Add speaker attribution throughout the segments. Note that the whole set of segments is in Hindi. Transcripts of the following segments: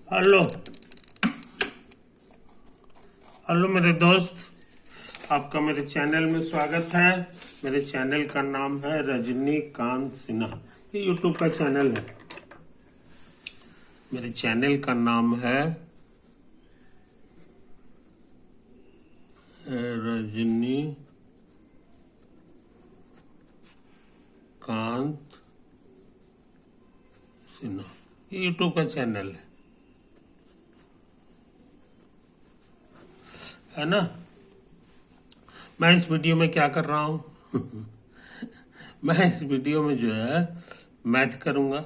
Speaker 1: हेलो हेलो मेरे दोस्त, आपका मेरे चैनल में स्वागत है। मेरे चैनल का नाम है रजनीकांत सिन्हा। ये यूट्यूब का चैनल है। मेरे चैनल का नाम है रजनीकांत सिन्हा। ये यूट्यूब का चैनल है ना। मैं इस वीडियो में क्या कर रहा हूं मैं इस वीडियो में जो है मैथ करूंगा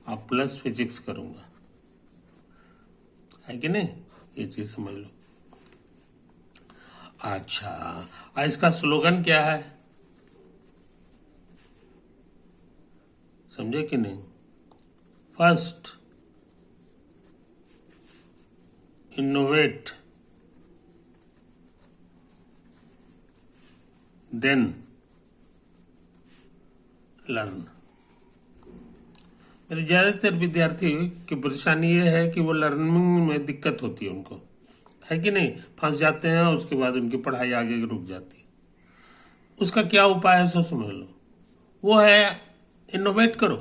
Speaker 1: और प्लस फिजिक्स करूंगा, है कि नहीं? ये चीज समझ लो। अच्छा, इसका स्लोगन क्या है, समझे कि नहीं? First innovate, then learn. मेरे ज्यादातर विद्यार्थी की परेशानी ये है कि वो लर्निंग में दिक्कत होती है उनको, है कि नहीं? फंस जाते हैं, उसके बाद उनकी पढ़ाई आगे रुक जाती है। उसका क्या उपाय है, सो समझ लो। वो है इनोवेट करो।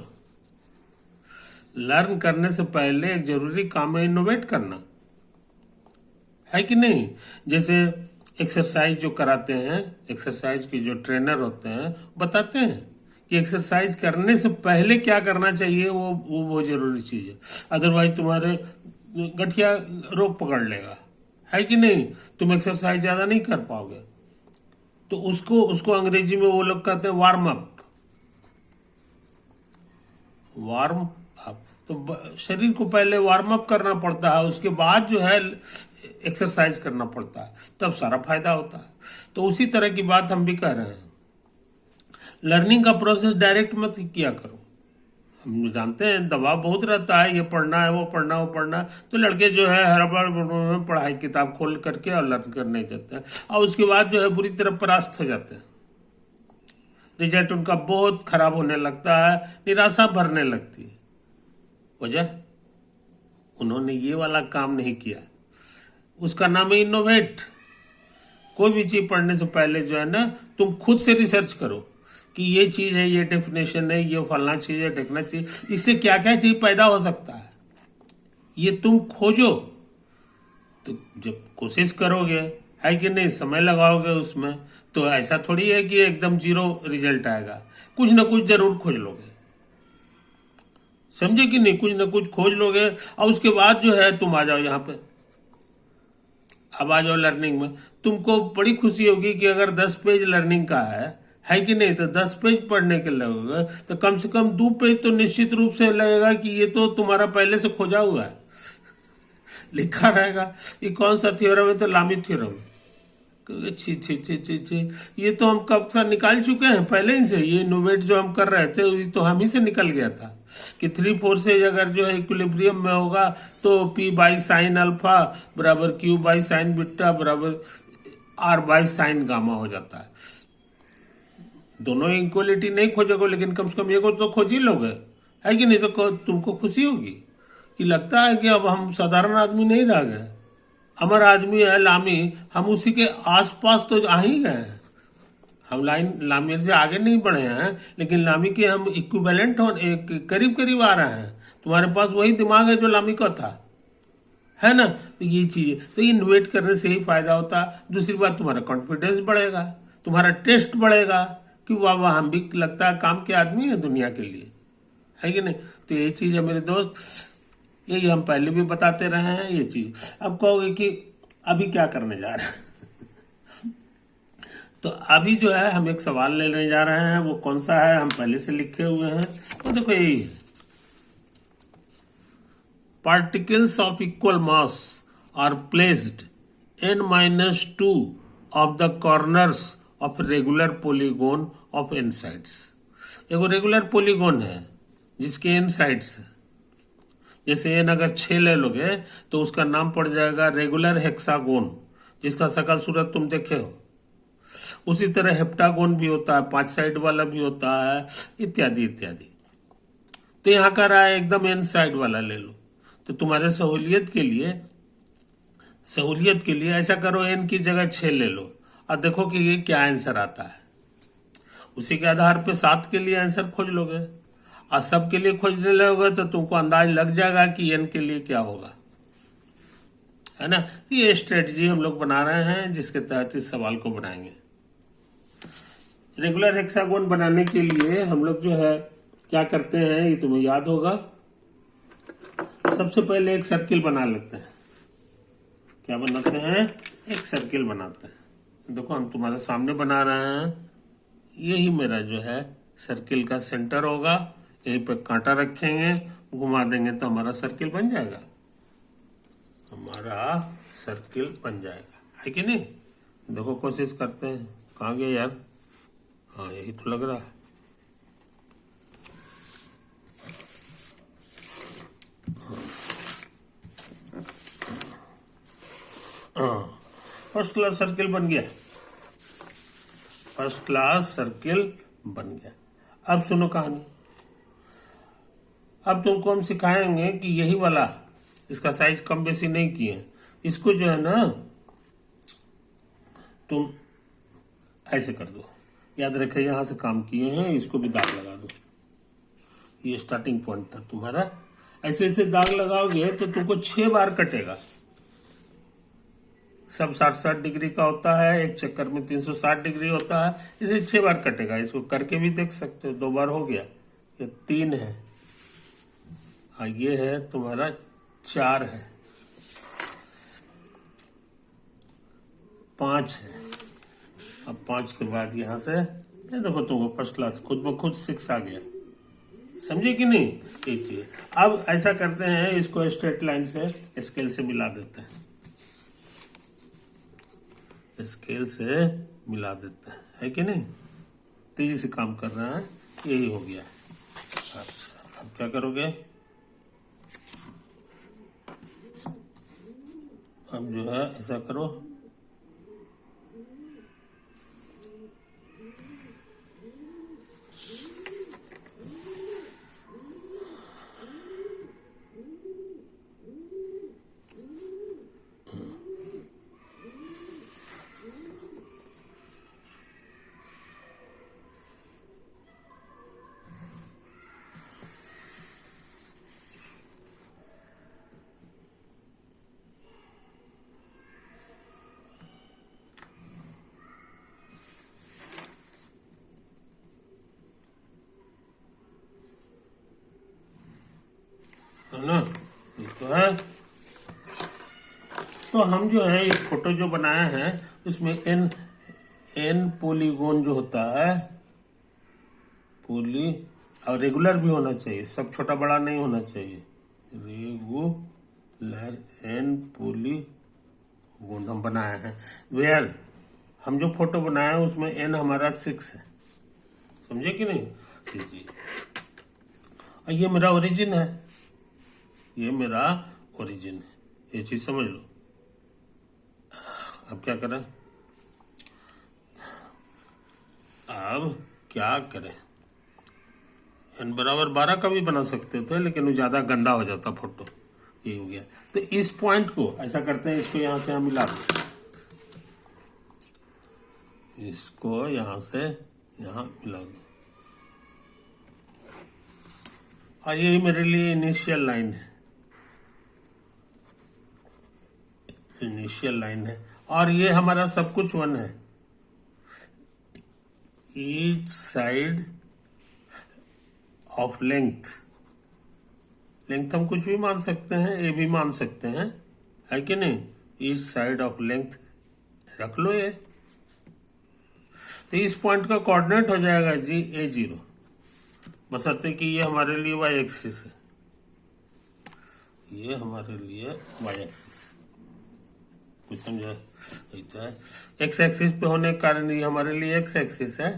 Speaker 1: लर्न करने से पहले एक जरूरी काम है इनोवेट करना, है कि नहीं? जैसे एक्सरसाइज जो कराते हैं, एक्सरसाइज के जो ट्रेनर होते हैं बताते हैं कि एक्सरसाइज करने से पहले क्या करना चाहिए। वो जरूरी चीज है, अदरवाइज तुम्हारे गठिया रोग पकड़ लेगा, है कि नहीं? तुम एक्सरसाइज ज्यादा नहीं कर पाओगे। तो उसको अंग्रेजी में वो लोग कहते हैं वार्म अप। वार्म अप तो शरीर को पहले वार्म अप करना पड़ता है, उसके बाद जो है एक्सरसाइज करना पड़ता है, तब सारा फायदा होता है। तो उसी तरह की बात हम भी कह रहे हैं। लर्निंग का प्रोसेस डायरेक्ट मत किया करो। हम जानते हैं दबाव बहुत रहता है, ये पढ़ना है, वो पढ़ना, वो पढ़ना, तो लड़के जो है हर पढ़ाई किताब खोल करके और लर्न कर नहीं देते हैं, और उसके बाद जो है बुरी तरह परास्त हो जाते हैं। रिजल्ट उनका बहुत खराब होने लगता है, निराशा भरने लगती है। वजह, उन्होंने ये वाला काम नहीं किया। उसका नाम है इनोवेट। कोई भी चीज पढ़ने से पहले जो है ना, तुम खुद से रिसर्च करो कि ये चीज है, ये डेफिनेशन है, ये फलना चीज है, ढकना चीज, इससे क्या क्या चीज पैदा हो सकता है, ये तुम खोजो। तो जब कोशिश करोगे, है कि नहीं, समय लगाओगे उसमें, तो ऐसा थोड़ी है कि एकदम जीरो रिजल्ट आएगा। कुछ ना कुछ जरूर खोज लोगे, समझे कि नहीं? कुछ ना कुछ खोज लोगे, और उसके बाद जो है तुम आ जाओ यहाँ पे। अब आ जाओ लर्निंग में। तुमको बड़ी खुशी होगी कि अगर 10 पेज लर्निंग का है कि नहीं? तो 10 पेज पढ़ने के लगेगा, तो कम से कम 2 पेज तो निश्चित रूप से लगेगा कि ये तो तुम्हारा पहले से खोजा हुआ है, लिखा रहेगा। ये कौन सा थ्योरम है? तो लामी थ्योरम। छी छी छी छी छी, ये तो हम कब का निकाल चुके हैं पहले ही से। ये इनोवेट जो हम कर रहे थे, ये तो हम ही से निकल गया था कि 3 फोर्सेज अगर जो है इक्विलिब्रियम में होगा तो P बाई साइन अल्फा बराबर Q बाई साइन बीटा बराबर R बाई साइन गामा हो जाता है। दोनों इक्वलिटी नहीं खोजोगे, लेकिन कम से कम ये को तो खोज ही लोगे, है कि नहीं? तो तुमको खुशी होगी कि लगता है कि अब हम साधारण आदमी नहीं रह गए। अमर आदमी है लामी, हम उसी के आसपास तो आ ही गए हैं। हम लामी से आगे नहीं बढ़े हैं, लेकिन लामी के हम इक्विवेलेंट हो, एक करीब करीब आ रहे हैं। तुम्हारे पास वही दिमाग है जो लामी का था, है ना? तो ये चीज, तो इन्वेट करने से ही फायदा होता है। दूसरी बात, तुम्हारा कॉन्फिडेंस बढ़ेगा, तुम्हारा टेस्ट बढ़ेगा कि वाह वाह, हम भी लगता है काम के आदमी है दुनिया के लिए, है कि नहीं? तो ये चीज है मेरे दोस्त, यही हम पहले भी बताते रहे हैं ये चीज। अब कहोगे कि अभी क्या करने जा रहे हैं तो अभी जो है हम एक सवाल लेने जा रहे हैं। वो कौन सा है, हम पहले से लिखे हुए हैं। तो देखो यही है, particles of equal mass are placed n-2 of the corners of regular polygon of n sides. एगो रेगुलर पॉलीगोन है जिसके n साइड्स है। जैसे एन अगर 6 ले लोगे तो उसका नाम पड़ जाएगा रेगुलर हेक्सागोन, जिसका शकल सूरत तुम देखे हो। उसी तरह हेप्टागोन भी होता है, 5 साइड वाला भी होता है, इत्यादि इत्यादि। तो यहाँ का रहा है एकदम एन साइड वाला ले लो। तो तुम्हारे सहूलियत के लिए ऐसा करो, एन की जगह 6 ले लो और देखो कि ये क्या आंसर आता है। उसी के आधार पे 7 के लिए आंसर खोज लोगे और सब के लिए खोजने लगोगे तो तुमको अंदाज लग जाएगा कि एन के लिए क्या होगा, है ना। ये स्ट्रेटजी हम लोग बना रहे हैं जिसके तहत इस सवाल को बनाएंगे। रेगुलर हेक्सागोन बनाने के लिए हम लोग जो है क्या करते हैं, ये तुम्हें याद होगा। सबसे पहले एक सर्किल बना लेते हैं। क्या बनाते हैं? एक सर्किल बनाते हैं। देखो हम तुम्हारे सामने बना रहे हैं। यही मेरा जो है सर्किल का सेंटर होगा। यहीं पे कांटा रखेंगे, घुमा देंगे तो हमारा सर्किल बन जाएगा। हमारा सर्किल बन जाएगा, है कि नहीं। देखो कोशिश करते हैं। कहाँ गए यार? हाँ यही तो लग रहा है। हाँ, फर्स्ट क्लास सर्किल बन गया। फर्स्ट क्लास सर्किल बन गया। अब सुनो कहानी। अब तुमको हम सिखाएंगे कि यही वाला, इसका साइज कम बेसी नहीं किए, इसको जो है ना तुम ऐसे कर दो। याद रखे यहां से काम किए हैं, इसको भी दाग लगा दो। ये स्टार्टिंग पॉइंट था तुम्हारा। ऐसे ऐसे दाग लगाओगे तो तुमको 6 बार कटेगा। सब 60-60 डिग्री का होता है, एक चक्कर में 360 डिग्री होता है। इसे 6 बार कटेगा। इसको करके भी देख सकते हो। 2 बार हो गया, ये 3 है, हाँ ये है तुम्हारा 4 है, 5 है। अब 5 के बाद यहां से ये देखो तुमको फर्स्ट क्लास खुद ब खुद 6 आ गया। समझे कि नहीं? देखिए अब ऐसा करते हैं, इसको स्ट्रेट लाइन से स्केल से मिला देते हैं। स्केल से मिला देते हैं, है कि नहीं। तेजी से काम कर रहा है, यही हो गया। अच्छा अब क्या करोगे? अब जो है ऐसा करो, है ना। ये तो है। तो हम जो है ये फोटो जो बनाए हैं उसमें एन पॉलीगोन जो होता है, पोली और रेगुलर भी होना चाहिए, सब छोटा बड़ा नहीं होना चाहिए। रेगुलर एन पॉलीगोन हम बनाए हैं। वेयर हम जो फोटो बनाए हैं उसमें एन हमारा 6 है। समझे कि नहीं? जी। और ये मेरा ओरिजिन है, ये मेरा ओरिजिन है, ये चीज समझ लो। अब क्या करें? अब क्या करें? एन बराबर 12 का भी बना सकते थे, लेकिन वो ज्यादा गंदा हो जाता फोटो। ये हो गया। तो इस पॉइंट को ऐसा करते हैं, इसको यहां से हम मिला दो, इसको यहां से यहां मिला दो। और यही मेरे लिए इनिशियल लाइन है, इनिशियल लाइन है। और ये हमारा सब कुछ 1 है। Each side of length, length हम कुछ भी मान सकते हैं, ए भी मान सकते हैं, है कि नहीं। ईच साइड ऑफ लेंथ रख लो ये। तो इस पॉइंट का कोऑर्डिनेट हो जाएगा जी A0, बशर्ते कि ये हमारे लिए वाई एक्सिस है, ये हमारे लिए वाई एक्सिस। कुछ समझा? एक्स एक्सिस पे होने के कारण ये हमारे लिए एक्स एक्सिस है।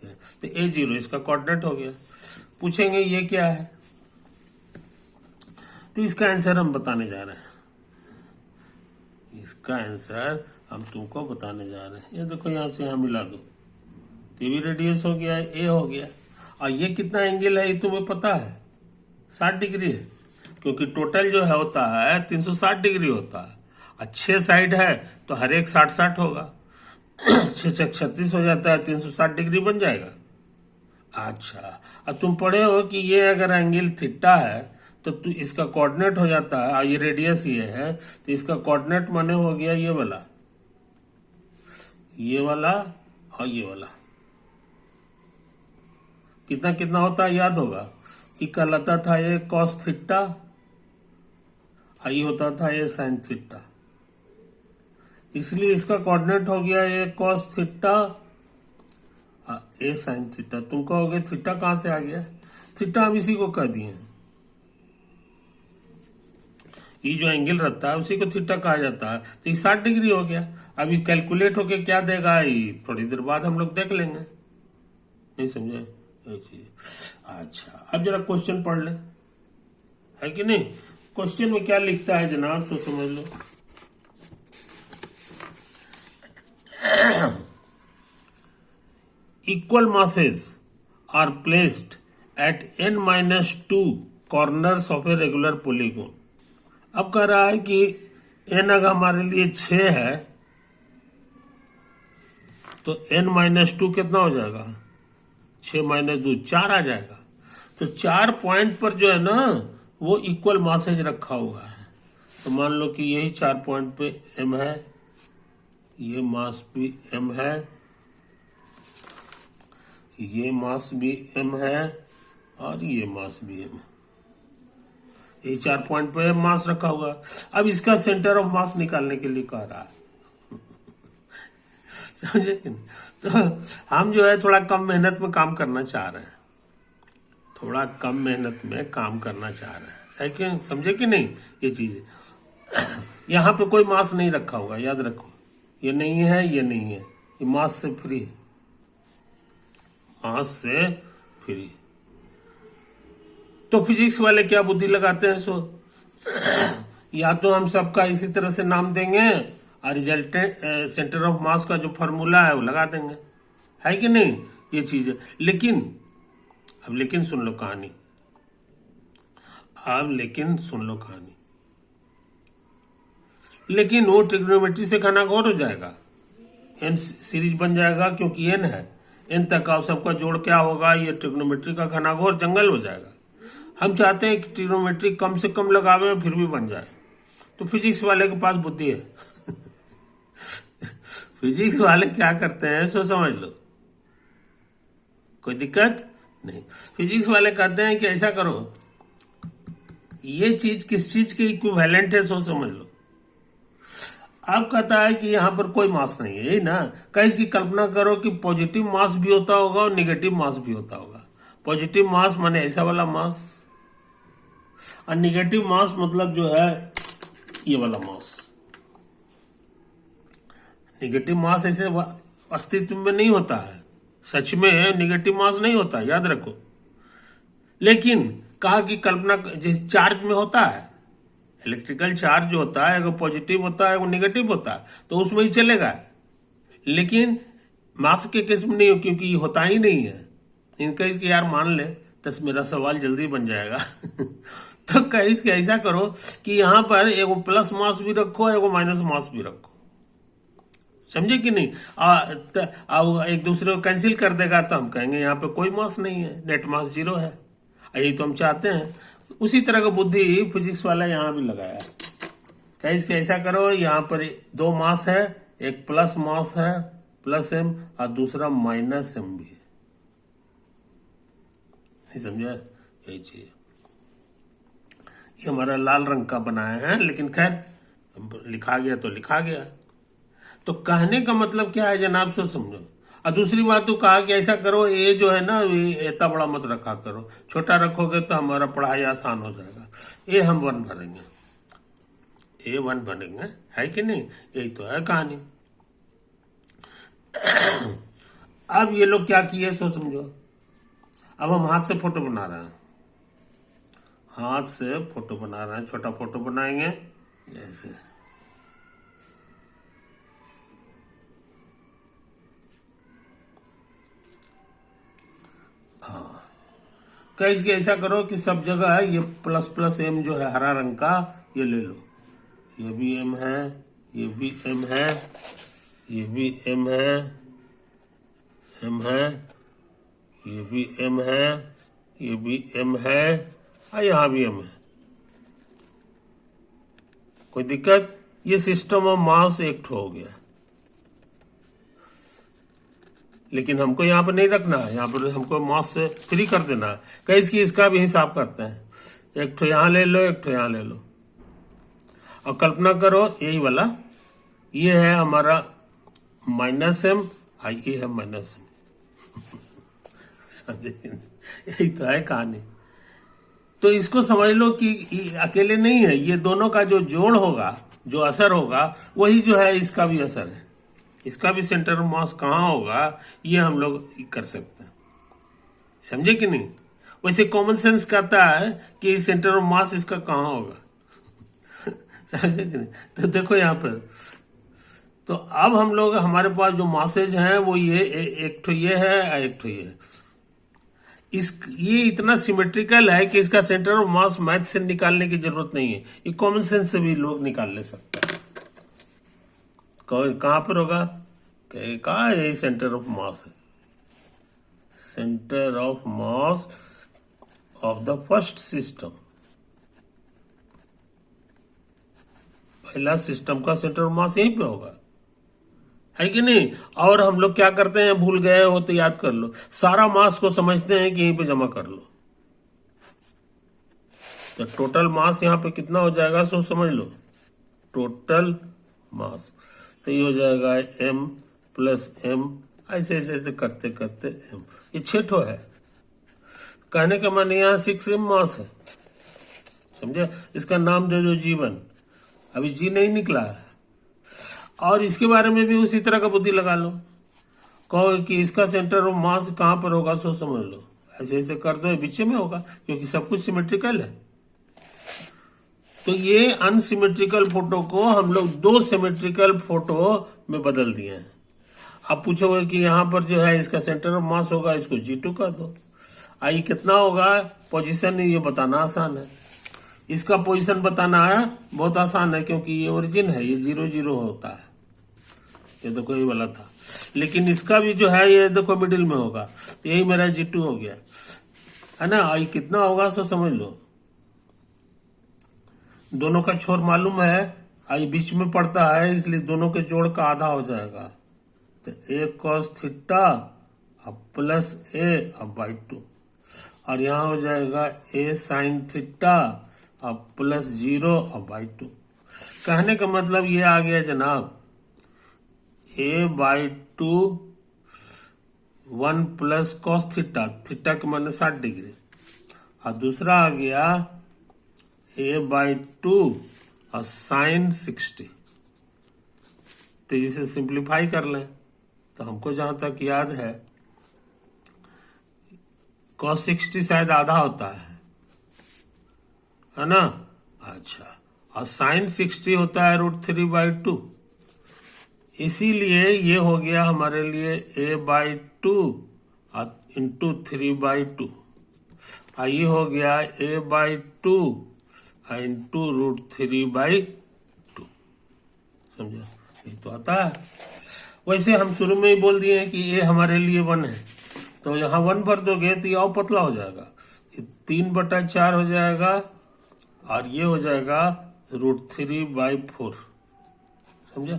Speaker 1: तो A0 इसका कोऑर्डिनेट हो गया। पूछेंगे ये क्या है, तो इसका आंसर हम बताने जा रहे हैं। इसका आंसर हम तुमको बताने जा रहे हैं। ये देखो यहां से यहां मिला दो, तो ये भी रेडियस हो गया, ए हो गया। और ये कितना एंगल है ये तुम्हें पता है? 60 डिग्री है, क्योंकि टोटल जो है होता है 360 डिग्री होता है। और 6 साइड है तो हर एक 60-60 होगा। 6 6 36 हो जाता है, 360 डिग्री बन जाएगा। अच्छा, अब तुम पढ़े हो कि ये अगर एंगल थीटा है तो इसका कोऑर्डिनेट हो जाता है, और ये रेडियस ये है तो इसका कोऑर्डिनेट माने हो गया ये वाला, ये वाला और ये वाला। कितना कितना होता है याद होगा? ये कहलाता था ये कॉस थीटा, और ये होता था ये साइन थीटा। इसलिए इसका कोऑर्डिनेट हो गया ये कॉस थीटा ए साइन थीटा। तुम कहोगे थीटा कहां से आ गया? थीटा हम इसी को कह दिए हैं, ये जो एंगल रहता है उसी को थीटा कहा जाता है। तो ये 60 डिग्री हो गया। अभी कैलकुलेट होके क्या देगा ये थोड़ी देर बाद हम लोग देख लेंगे। नहीं समझे ये चीज? अच्छा, अब जरा क्वेश्चन पढ़ ले, है कि नहीं? क्वेश्चन में क्या लिखता है जनाब, सो समझ लो। Equal masses are placed at n-2 corners of a regular polygon। अब कह रहा है कि n अगर हमारे लिए 6 है तो n-2 कितना हो जाएगा? 6 - 2 4 आ जाएगा। तो 4 पॉइंट पर जो है ना वो इक्वल मासेज रखा हुआ है। तो मान लो कि यही 4 पॉइंट पे m है, ये मास भी m है, ये मास भी m है, और ये मास भी m है। ये 4 पॉइंट पे मास रखा हुआ। अब इसका सेंटर ऑफ मास निकालने के लिए कह रहा है। समझे कि नहीं? तो हम जो है थोड़ा कम मेहनत में काम करना चाह रहे हैं, थोड़ा कम मेहनत में काम करना चाह रहे हैं। सही क्यों? समझे कि नहीं? ये चीज यहाँ पे कोई मास नहीं रखा हुआ, याद रखो। ये नहीं है, ये नहीं है, ये मास से फ्री है, मास से फ्री। तो फिजिक्स वाले क्या बुद्धि लगाते हैं सो, या तो हम सबका इसी तरह से नाम देंगे और रिजल्टेंट सेंटर ऑफ मास का जो फॉर्मूला है वो लगा देंगे, है कि नहीं? ये चीज है। लेकिन अब लेकिन सुन लो कहानी, अब लेकिन सुन लो कहानी। लेकिन वो ट्रिग्नोमेट्री से घनाघोर हो जाएगा, एन सीरीज बन जाएगा, क्योंकि एन है, एन तक का सबका जोड़ क्या होगा? ये ट्रिग्नोमेट्री का घनाघोर जंगल हो जाएगा। हम चाहते हैं कि ट्रिग्नोमेट्री कम से कम लगावे फिर भी बन जाए। तो फिजिक्स वाले के पास बुद्धि है। फिजिक्स वाले क्या करते हैं सो समझ लो, कोई दिक्कत नहीं। फिजिक्स वाले कहते हैं कि ऐसा करो, ये चीज किस चीज के इक्विवेलेंट है सो समझ लो। अब कहता है कि यहां पर कोई मास नहीं है, यही ना? कहीं इसकी कल्पना करो कि पॉजिटिव मास भी होता होगा और निगेटिव मास भी होता होगा। पॉजिटिव मास माने ऐसा वाला मास, और निगेटिव मास मतलब जो है ये वाला मास। निगेटिव मास ऐसे अस्तित्व में नहीं होता है, सच में निगेटिव मास नहीं होता, याद रखो। लेकिन कहा कि कल्पना जिस चार्ज में होता है, इलेक्ट्रिकल चार्ज जो होता है वो पॉजिटिव होता है वो निगेटिव होता है, तो उसमें ही चलेगा। लेकिन मास के केस में नहीं हो, क्योंकि ये होता ही नहीं है। इनका इसके यार मान ले तो मेरा सवाल जल्दी बन जाएगा। तो कहीं ऐसा करो कि यहां पर एगो प्लस मास भी रखो, एगो माइनस मास भी रखो। समझे कि नहीं? एक दूसरे को कैंसिल कर देगा तो हम कहेंगे यहाँ पे कोई मास नहीं है, नेट मास 0 है। यही तो हम चाहते हैं। उसी तरह का बुद्धि फिजिक्स वाला यहाँ भी लगाया। कहीं ऐसा करो, यहाँ पर 2 मास है, एक प्लस मास है प्लस m, और दूसरा माइनस m भी है। नहीं समझा? यही चीज ये हमारा लाल रंग का बनाया है, लेकिन खैर लिखा गया तो लिखा गया। तो कहने का मतलब क्या है जनाब, सो समझो। और दूसरी बात तो कहा कि ऐसा करो, ये जो है ना ये इतना बड़ा मत रखा करो, छोटा रखोगे तो हमारा पढ़ाई आसान हो जाएगा। ये हम 1 भरेंगे, ये 1 भरेंगे, है कि नहीं? यही तो है कहानी। अब ये लोग क्या किए सो समझो। अब हम हाथ से फोटो बना रहे हैं, हाथ से फोटो बना रहे हैं, छोटा फोटो बनाएंगे जैसे। हाँ, कहीं कि ऐसा करो कि सब जगह है ये प्लस प्लस एम जो है हरा रंग का ये ले लो, ये भी एम है, ये भी एम है, ये भी एम है, एम है, ये भी एम है, ये भी एम है, और यहाँ भी एम है। कोई दिक्कत? ये सिस्टम ऑफ मास एक हो गया, लेकिन हमको यहाँ पर नहीं रखना है, यहाँ पर हमको मास से फ्री कर देना है। कहीं इसकी इसका भी हिसाब करते हैं, एक ठो यहाँ ले लो, एक ठो यहाँ ले लो, और कल्पना करो यही वाला ये है हमारा माइनस एम, ये है माइनस एम। समझे? यही तो है कहानी। तो इसको समझ लो कि अकेले नहीं है, ये दोनों का जो जोड़ होगा, जो असर होगा, वही जो है इसका भी असर है। इसका भी सेंटर ऑफ मास कहाँ होगा ये हम लोग कर सकते हैं। समझे कि नहीं? वैसे कॉमन सेंस कहता है कि सेंटर ऑफ मास इसका कहाँ होगा। समझे कि नहीं? तो देखो यहाँ पर, तो अब हम लोग हमारे पास जो मासेज हैं वो ये एक ठो ये है, एक ठो ये है। ये इतना सिमेट्रिकल है कि इसका सेंटर ऑफ मास मैथ से निकालने की जरूरत नहीं है, ये कॉमन सेंस से भी लोग निकाल ले सकते हैं। कहां पर होगा? कहा है यही सेंटर ऑफ मास है, centre of mass of the first system. पहला सिस्टम का सेंटर ऑफ मास यहीं पे होगा, है कि नहीं? और हम लोग क्या करते हैं, भूल गए हो तो याद कर लो, सारा मास को समझते हैं कि यहीं पे जमा कर लो। तो टोटल मास यहां पे कितना हो जाएगा सो समझ लो, टोटल मास तो ये हो जाएगा m प्लस m, ऐसे ऐसे ऐसे करते करते m, ये 6 ठो है। कहने का मन यहाँ 6m मास है, समझे? इसका नाम दे दो जीवन, अभी जी नहीं निकला है। और इसके बारे में भी उसी तरह का बुद्धि लगा लो, कहो कि इसका सेंटर ऑफ मास कहां पर होगा सो समझ लो, ऐसे ऐसे कर दो, बीच में होगा क्योंकि सब कुछ सिमेट्रिकल है। तो ये अनसिमेट्रिकल फोटो को हम लोग 2 सिमेट्रिकल फोटो में बदल दिए हैं। अब पूछोगे कि यहाँ पर जो है इसका सेंटर ऑफ मास होगा, इसको G2 कर दो, आई कितना होगा पोजीशन, ये बताना आसान है। इसका पोजीशन बताना है बहुत आसान है, क्योंकि ये ओरिजिन है, ये 0 0 होता है, ये तो कोई वाला था। लेकिन इसका भी जो है ये देखो मिडिल में होगा, यही मेरा G2 हो गया है ना। आई कितना होगा सो समझ लो, दोनों का छोर मालूम है, आई बीच में पड़ता है, इसलिए दोनों के जोड़ का आधा हो जाएगा। तो a cos थीटा अब प्लस a अब बाई 2, और यहां हो जाएगा a sin थीटा अब प्लस 0 अब बाई 2। कहने का मतलब ये आ गया जनाब, a by 2 1 plus cos theta, theta के माने 60 डिग्री, और दूसरा आ गया a बाई 2 और साइन 60। तो इसे सिंप्लीफाई कर लें तो हमको जहां तक याद है cos 60 शायद आधा होता है ना? अच्छा, और साइन 60 होता है √3/2, इसीलिए ये हो गया हमारे लिए a/2 इंटू 3/2, ये हो गया a/2 इंटू √3/2। समझा? ये तो आता है। वैसे हम शुरू में ही बोल दिए हैं कि ये हमारे लिए 1 है, तो यहाँ 1 भर दोगे तो ये और पतला हो जाएगा, 3/4 हो जाएगा, और ये हो जाएगा √3/4। समझा?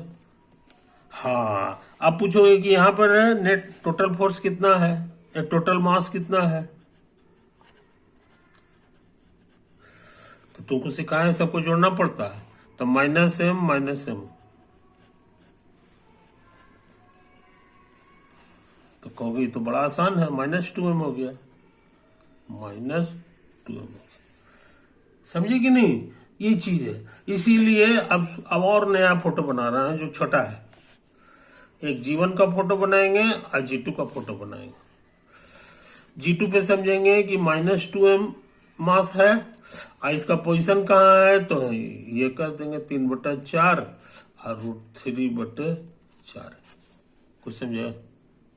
Speaker 1: हाँ, आप पूछोगे कि यहाँ पर नेट टोटल फोर्स कितना है या टोटल मास कितना है, तो तुमको सिखाया सबको जोड़ना पड़ता है, तो -m तो कहोगे तो बड़ा आसान है, -2m हो गया, -2m हो गया। समझे कि नहीं? ये चीज है, इसीलिए अब और नया फोटो बना रहे हैं जो छोटा है, एक जीवन का फोटो बनाएंगे और G2 का फोटो बनाएंगे। G2 पे समझेंगे कि -2m मास है, और इसका पोजीशन कहाँ है, तो ये कर देंगे 3/4 और √3/4। कुछ समझे?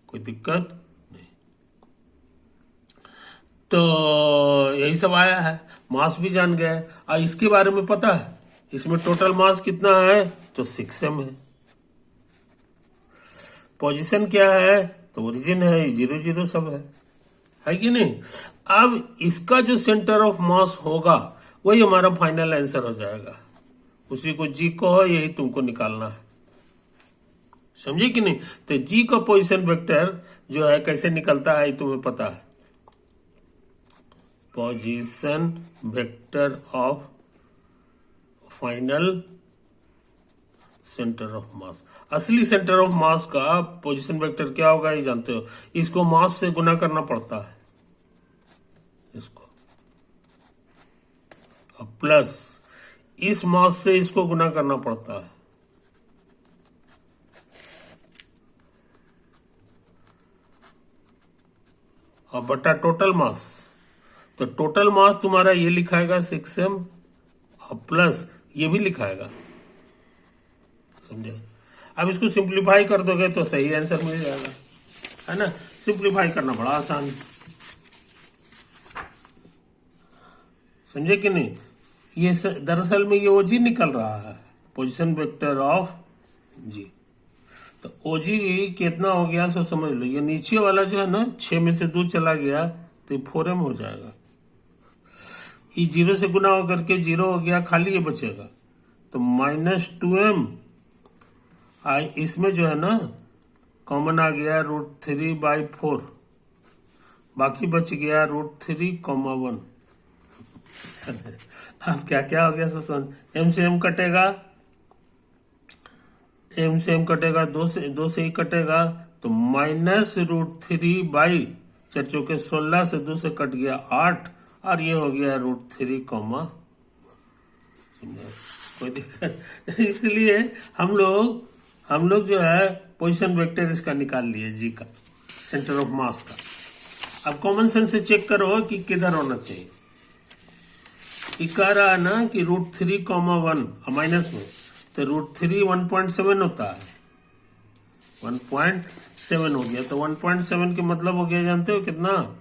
Speaker 1: कोई दिक्कत नहीं। तो यही सब आया है, मास भी जान गए। और इसके बारे में पता है, इसमें टोटल मास कितना है, तो 6m है। पोजीशन क्या है, तो ओरिजिन है, 0 0 सब है कि नहीं। अब इसका जो सेंटर ऑफ मास होगा वही हमारा फाइनल आंसर हो जाएगा। उसी को जी को है, यही तुमको निकालना है, समझे कि नहीं। तो जी का पोजीशन वेक्टर जो है कैसे निकलता है तुम्हें पता है। Position vector of final centre of mass, असली सेंटर ऑफ मास का पोजीशन वेक्टर क्या होगा ये जानते हो। इसको मास से गुना करना पड़ता है, इसको, और प्लस इस मास से इसको गुना करना पड़ता है, और बटा टोटल मास। तो टोटल मास तुम्हारा ये लिखाएगा 6m, और प्लस ये भी लिखाएगा, समझे। अब इसको सिंप्लीफाई कर दोगे तो सही आंसर मिल जाएगा, है ना। सिंप्लीफाई करना बड़ा आसान है, समझे कि नहीं। ये दरअसल में ये ओजी निकल रहा है, पोजीशन वेक्टर ऑफ जी। तो ओजी कितना हो गया सो समझ लो। ये नीचे वाला जो है ना, 6 में से 2 चला गया तो 4m हो जाएगा। ये 0 से गुना होकर के 0 हो गया, खाली ये बचेगा तो -2m। इसमें जो है ना कॉमन आ गया √3/4, बाकी बच गया √3, 1। अब क्या क्या हो गया सुन, m से m कटेगा, m से m कटेगा, 2 से ही कटेगा, तो -√3 4 चौके 16 से 2 से कट गया 8, और ये हो गया √3, कोई दिक्कत। इसलिए हम लोग जो है पोजीशन वेक्टर इसका निकाल लिए, जी का सेंटर ऑफ मास का। अब कॉमन सेंस से चेक करो कि किधर होना चाहिए। ये कह रहा है ना कि √3, 1 माइनस में, तो √3 1.7 होता है, 1.7 हो गया। तो 1.7 के मतलब हो गया जानते हो कितना,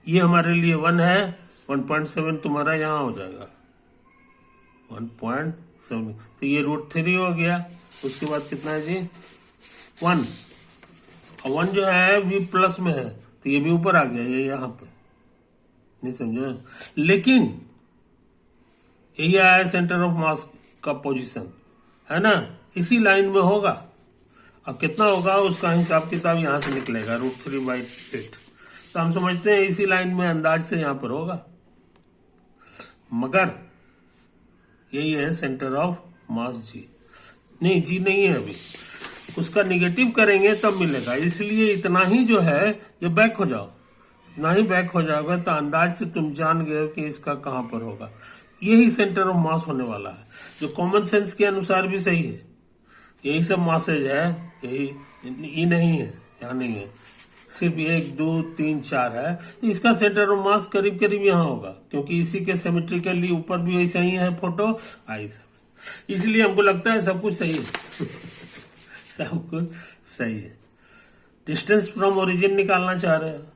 Speaker 1: ये हमारे लिए 1 है, 1.7 तुम्हारा यहाँ हो जाएगा 1.7। तो ये √3 हो गया। उसके बाद कितना है जी, 1, और 1 जो है भी प्लस में है, तो ये भी ऊपर आ गया, ये यहाँ पे, नहीं समझे। लेकिन यही आया सेंटर ऑफ मास का पोजीशन, है ना, इसी लाइन में होगा। अब कितना होगा उसका हिसाब किताब यहाँ से निकलेगा, √3/8। तो हम समझते हैं इसी लाइन में अंदाज से यहाँ पर होगा, मगर यही है सेंटर ऑफ मास जी। नहीं, जी नहीं है अभी, उसका निगेटिव करेंगे तब मिलेगा। इसलिए इतना ही जो है ये बैक हो जाओ, इतना ही बैक हो जाओगे तो अंदाज से तुम जान गए हो कि इसका कहां पर होगा। यही सेंटर ऑफ मास होने वाला है, जो कॉमन सेंस के अनुसार भी सही है। यही सब मासेज है, यही ये नहीं है, यहाँ नहीं है, सिर्फ 1 2 3 4 है। तो इसका सेंटर ऑफ मास करीब करीब यहाँ होगा, क्योंकि इसी के सिमेट्रिकली ऊपर भी वैसा ही है फोटो आई सब, इसलिए हमको लगता है सब कुछ सही है। सब कुछ सही है। डिस्टेंस फ्रॉम ओरिजिन निकालना चाह रहे हैं,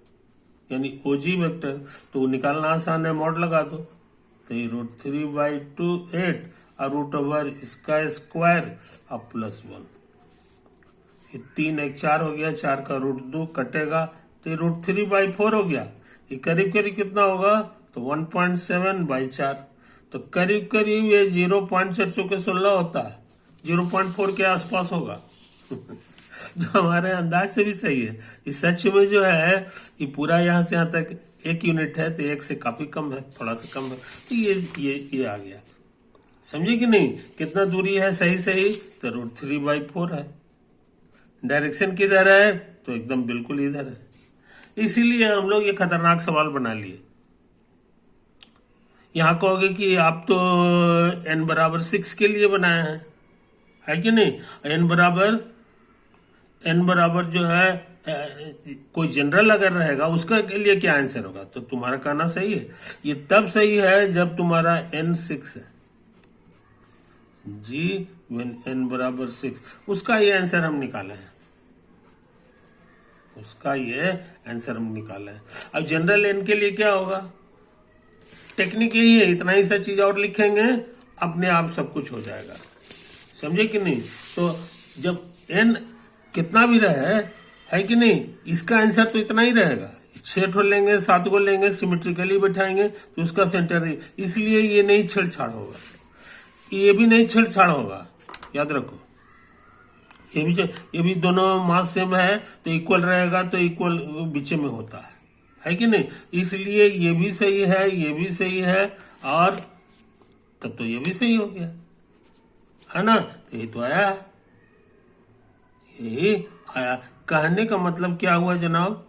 Speaker 1: यानी ओजी वेक्टर, तो निकालना आसान है, मॉड लगा दो। तो ये √3/2 8 और √ इसका स्क्वायर अब +1, ये 3 1 4 हो गया, 4 का √2 कटेगा, तो ये √3/4 हो गया। ये करीब करीब कितना होगा, तो 1.7/4, तो करीब करीब ये 0.4 चौके 16 होता है, 0.4 के आसपास होगा। जो हमारे अंदाज से भी सही है। इस सच में जो है ये पूरा यहाँ से यहाँ तक 1 यूनिट है, तो 1 से काफी कम है, थोड़ा सा कम है, तो ये आ गया, समझे कि नहीं। कितना दूरी है सही सही, तो √3/4 है। डायरेक्शन किधर है, तो एकदम बिल्कुल इधर है। इसीलिए हम लोग ये खतरनाक सवाल बना लिए। यहाँ कहोगे कि आप तो n = 6 के लिए बनाए है कि नहीं। n बराबर जो है कोई जनरल अगर रहेगा उसका के लिए क्या आंसर होगा, तो तुम्हारा कहना सही है। ये तब सही है जब तुम्हारा n 6 है जी, when n = 6, उसका ये आंसर हम निकाले हैं, उसका ये आंसर हम निकाला है। अब जनरल एन के लिए क्या होगा, टेक्निक यही है, इतना ही सा चीज और लिखेंगे, अपने आप सब कुछ हो जाएगा, समझे कि नहीं। तो जब एन कितना भी रहे, है कि नहीं, इसका आंसर तो इतना ही रहेगा। 6 ठो लेंगे, 7 को लेंगे, सिमेट्रिकली बैठाएंगे तो उसका सेंटर ही, इसलिए ये नहीं छेड़छाड़ होगा, ये भी नहीं छेड़छाड़ होगा, याद रखो। ये भी दोनों मास सेम है तो इक्वल रहेगा, तो इक्वल बीच में होता है कि नहीं, इसलिए ये भी सही है, ये भी सही है, और तब तो ये भी सही हो गया, है ना। तो ये तो आया, यही आया। कहने का मतलब क्या हुआ जनाब,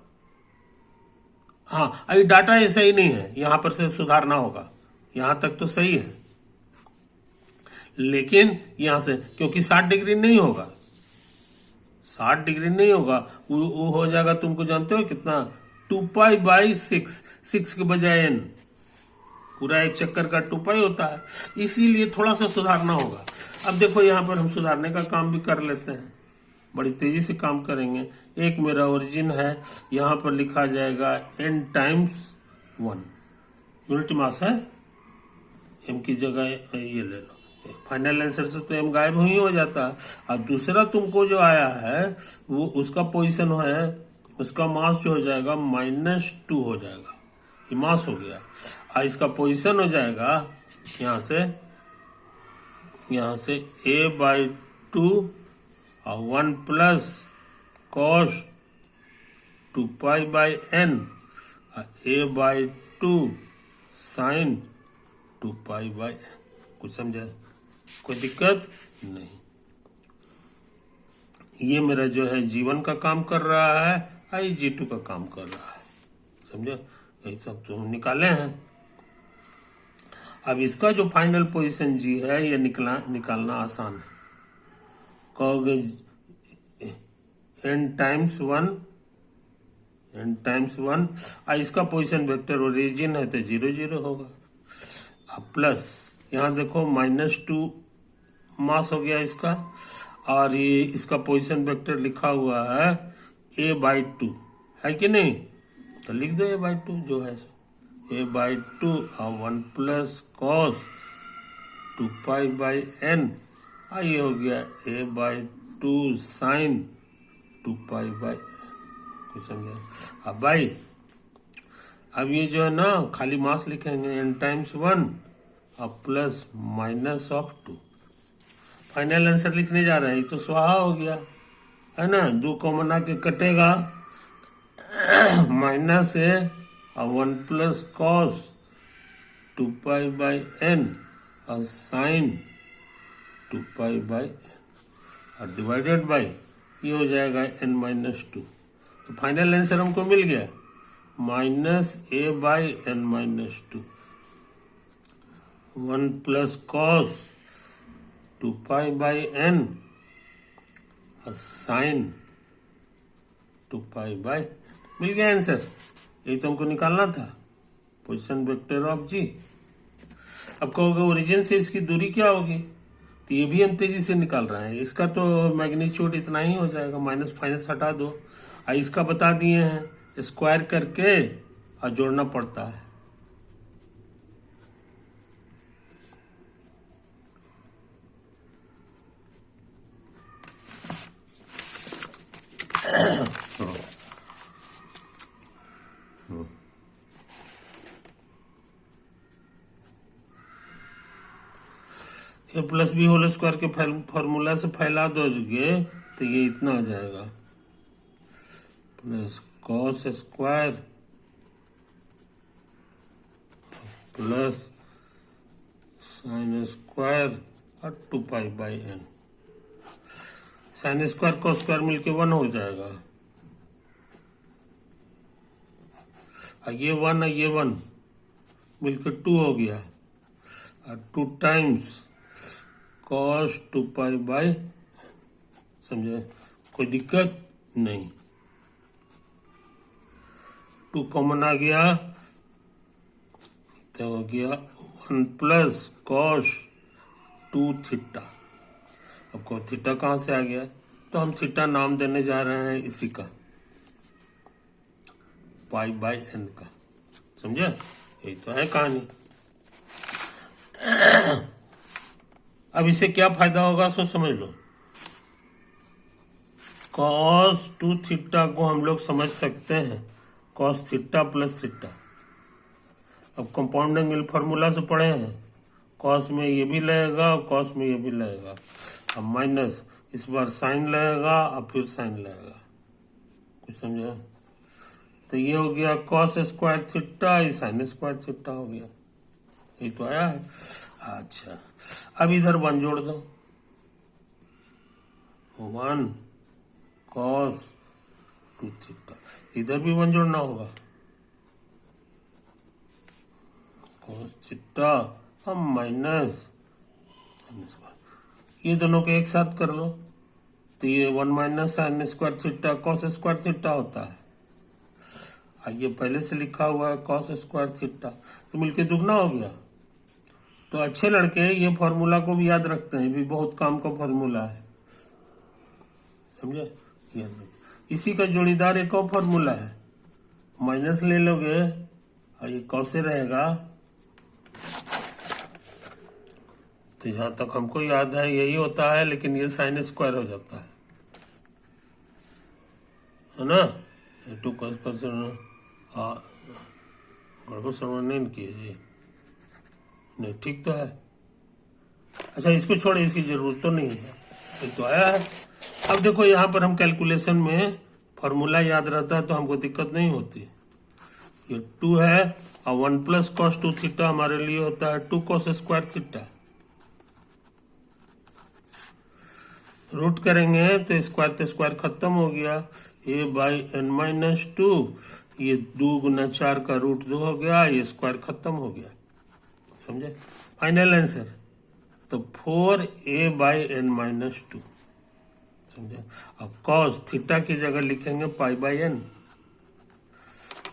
Speaker 1: हाँ, ये डाटा ऐसा ही नहीं है, यहां पर से सुधारना होगा, यहां तक तो सही है, लेकिन यहां से क्योंकि 60 डिग्री नहीं होगा, 60 डिग्री नहीं होगा, वो हो जाएगा, तुमको जानते हो कितना, 2π/6, 6 के बजाय n, पूरा एक चक्कर का 2π होता है, इसीलिए थोड़ा सा सुधारना होगा। अब देखो यहां पर हम सुधारने का काम भी कर लेते हैं, बड़ी तेजी से काम करेंगे। एक मेरा ओरिजिन है, यहां पर लिखा जाएगा n टाइम्स 1, यूनिट मास है, m की जगह ये ले लो, फाइनल आंसर से तो m गायब ही हो जाता है। और दूसरा तुमको जो आया है वो उसका पोजीशन है, उसका मास जो हो जाएगा -2 हो जाएगा, ये मास हो गया, और इसका पोजीशन हो जाएगा यहाँ से a/2 और 1 प्लस cos 2π/n और a/2 sin 2π/n। कुछ समझा, कोई दिक्कत नहीं। ये मेरा जो है G1 का काम कर रहा है, आई G2 का काम कर रहा है, समझे, यही सब तो हम निकाले हैं। अब इसका जो फाइनल पोजीशन G है ये निकालना आसान है। कहोगे n टाइम्स 1 और इसका पोजीशन वेक्टर ओरिजिन है तो 0 0 होगा, अब प्लस यहाँ देखो -2 मास हो गया इसका, और ये इसका पोजीशन वेक्टर लिखा हुआ है a/2, है कि नहीं, तो लिख दो a/2 जो है a/2 और 1 प्लस cos 2π/n, ये हो गया a/2 sin 2π/n। कुछ समझा। अब भाई अब ये जो है ना खाली मास लिखेंगे n टाइम्स 1 और प्लस -2, फाइनल आंसर लिखने जा रहे हैं, तो स्वाहा हो गया, है ना, 2 को मना के कटेगा, माइनस है और 1 प्लस cos 2π/n और sin 2π/n और डिवाइडेड बाई ये हो जाएगा n-2, तो फाइनल आंसर हमको मिल गया -a/n-2, 1 प्लस cos 2π/n और sin 2π/n, मिल गया आंसर। यही तो हमको निकालना था, पोजीशन वेक्टर ऑफ G। अब कहोगे ओरिजिन से इसकी दूरी क्या होगी, तो ये भी हम तेजी से निकाल रहे हैं, इसका तो मैग्नीट्यूड इतना ही हो जाएगा, माइनस फाइनस हटा दो, और इसका बता दिए हैं स्क्वायर करके और जोड़ना पड़ता है। ए प्लस बी होल स्क्वायर के फॉर्मूला से फैला दोगे तो ये इतना हो जाएगा, plus cos square plus sine square और 2π/n, sine square cos square मिलके 1 हो जाएगा, और ये 1 और ये 1 मिलके 2 हो गया, और 2 टाइम्स cos 2π/n, समझे, कोई दिक्कत नहीं। 2 कॉमन आ गया तो हो गया 1 प्लस cos 2 थीटा। अब को थीटा कहाँ से आ गया, तो हम थीटा नाम देने जा रहे हैं इसी का, पाई बाई एन का। समझे? यही तो है कहानी। अब इससे क्या फायदा होगा सो समझ लो। cos 2 थीटा को हम लोग समझ सकते हैं cos थीटा प्लस थीटा। अब कंपाउंड एंगल फॉर्मूला से पढ़े हैं, cos में ये भी लगेगा और cos में ये भी लगेगा। अब माइनस इस बार साइन लगेगा और फिर साइन लगेगा। कुछ समझे? तो ये हो गया cos स्क्वायर थीटा, ये साइन स्क्वायर थीटा हो गया। ये तो आया है। अच्छा, अब इधर 1 जोड़ दो, 1 cos 2 थीटा। इधर भी 1 जोड़ना होगा, cos थीटा हम माइनस, ये दोनों के एक साथ कर लो तो ये 1 minus sine square theta cos square theta होता है। ये पहले से लिखा हुआ है cos स्क्वायर थीटा, तो मिलके दुगना हो गया। तो अच्छे लड़के ये फॉर्मूला को भी याद रखते हैं, भी बहुत काम का फॉर्मूला है। समझे? इसी का जोड़ीदार एक और फॉर्मूला है, माइनस ले लोगे और ये कैसे रहेगा। तो यहां तक हमको याद है यही होता है, लेकिन ये साइन स्क्वायर हो जाता है ना। 2 cos गड़बड़ समझ नहीं कीजिए, नहीं ठीक तो है। अच्छा, इसको छोड़े, इसकी जरूरत तो नहीं है, ये तो आया है। अब देखो यहाँ पर हम कैलकुलेशन में फॉर्मूला याद रहता है तो हमको दिक्कत नहीं होती। ये 2 है और 1 प्लस cos 2 थीटा हमारे लिए होता है 2 cos स्क्वायर थीटा। रूट करेंगे तो स्क्वायर खत्म हो गया, a बाई एन माइनस 2, ये 2 गुना 4 का रूट 2 हो गया, ये स्क्वायर खत्म हो गया। समझे? फाइनल आंसर तो 4a बाई एन माइनस 2। समझे? अब cos थीटा की जगह लिखेंगे पाई बाई एन।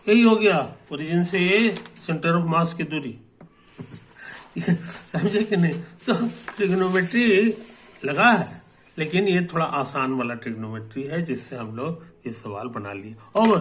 Speaker 1: यही हो गया ओरिजिन से सेंटर ऑफ मास की दूरी। समझे कि नहीं? तो ट्रिग्नोमेट्री लगा है, लेकिन ये थोड़ा आसान वाला ट्रिग्नोमेट्री है जिससे हम लोग ये सवाल बना लिए। ओवर।